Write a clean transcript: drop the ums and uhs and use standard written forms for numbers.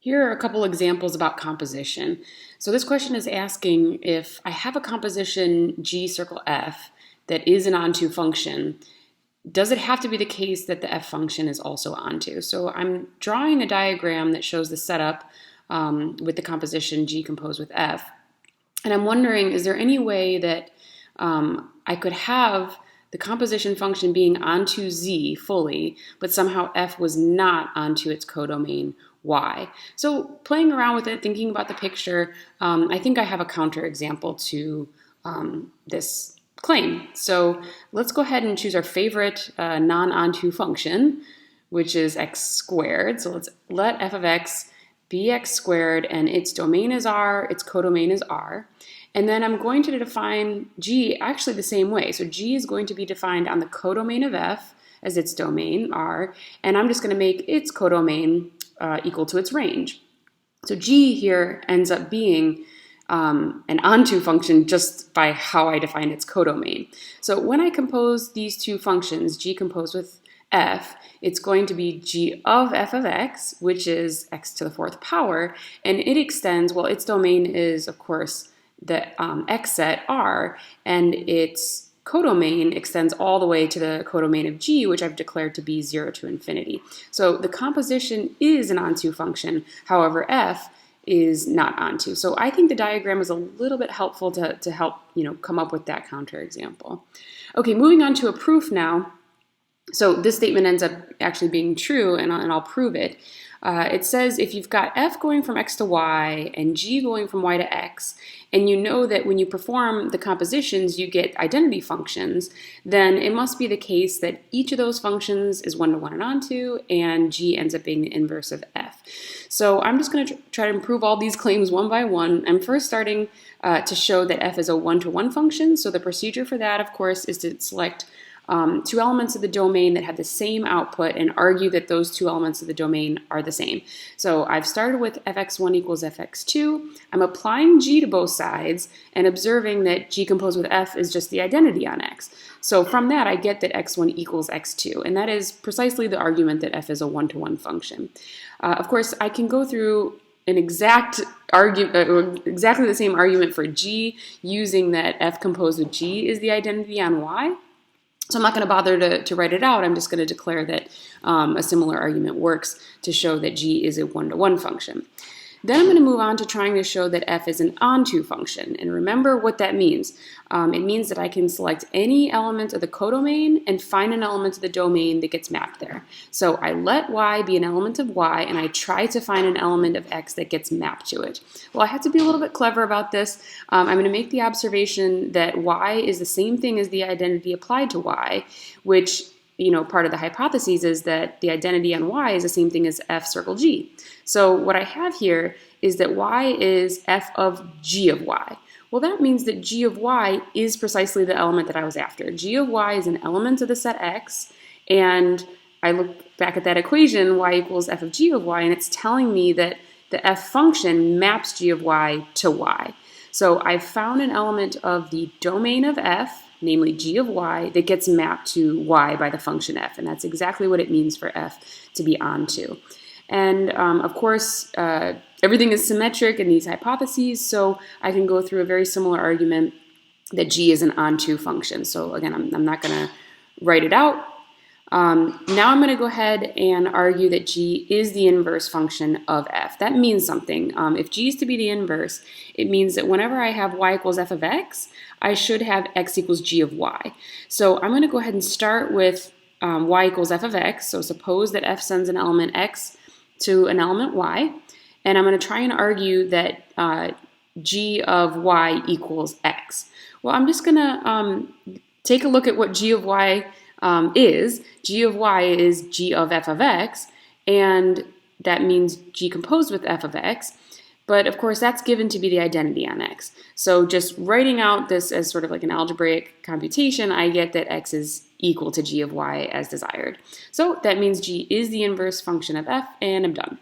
Here are a couple examples about composition. So this question is asking if I have a composition G circle F that is an onto function, does it have to be the case that the F function is also onto? So I'm drawing a diagram that shows the setup with the composition G composed with F. And I'm wondering, is there any way that I could have the composition function being onto Z fully, but somehow F was not onto its codomain Y? So playing around with it, thinking about the picture, I think I have a counterexample to this claim. So let's go ahead and choose our favorite non-onto function, which is x squared. So let's let f of x be x squared, and its domain is R, its codomain is R. And then I'm going to define G actually the same way. So G is going to be defined on the codomain of F as its domain, R, and I'm just going to make its codomain equal to its range. So G here ends up being an onto function just by how I define its codomain. So when I compose these two functions, G composed with F, it's going to be G of f of x, which is x to the fourth power, and it extends, well, its domain is, of course, the x set R, and its codomain extends all the way to the codomain of G, which I've declared to be 0 to infinity. So the composition is an onto function, however, F is not onto. So I think the diagram is a little bit helpful to help come up with that counterexample. Okay, moving on to a proof now. So this statement ends up actually being true, and I'll prove it. It says if you've got f going from x to y and g going from y to x, and you know that when you perform the compositions you get identity functions, then it must be the case that each of those functions is one-to-one and onto, and g ends up being the inverse of f. So I'm just going to try to prove all these claims one by one. I'm first starting to show that f is a one-to-one function. So the procedure for that, of course, is to select two elements of the domain that have the same output and argue that those two elements of the domain are the same. So I've started with fx1 equals fx2. I'm applying g to both sides and observing that g composed with f is just the identity on x. So from that, I get that x1 equals x2, and that is precisely the argument that f is a one-to-one function. Of course, I can go through an exactly the same argument for g, using that f composed with g is the identity on y. So I'm not going to bother to write it out. I'm just going to declare that a similar argument works to show that g is a one-to-one function. Then I'm going to move on to trying to show that f is an onto function. And remember what that means. It means that I can select any element of the codomain and find an element of the domain that gets mapped there. So I let y be an element of y, and I try to find an element of x that gets mapped to it. Well, I have to be a little bit clever about this. I'm going to make the observation that y is the same thing as the identity applied to y, which part of the hypothesis is that the identity on y is the same thing as f circle g. So what I have here is that y is f of g of y. Well, that means that g of y is precisely the element that I was after. G of y is an element of the set x, and I look back at that equation, y equals f of g of y, and it's telling me that the f function maps g of y to y. So I've found an element of the domain of f, namely g of y, that gets mapped to y by the function f, and that's exactly what it means for f to be onto. And of course, everything is symmetric in these hypotheses, so I can go through a very similar argument that g is an onto function. So again, I'm not going to write it out. Now I'm going to go ahead and argue that g is the inverse function of f. That means something. If g is to be the inverse, it means that whenever I have y equals f of x, I should have x equals g of y. So I'm going to go ahead and start with y equals f of x. So suppose that f sends an element x to an element y, and I'm going to try and argue that g of y equals x. Well, I'm just going to take a look at what g of y is. G of y is g of f of x, and that means g composed with f of x. But of course, that's given to be the identity on x. So just writing out this as sort of like an algebraic computation, I get that x is equal to g of y as desired. So that means g is the inverse function of f, and I'm done.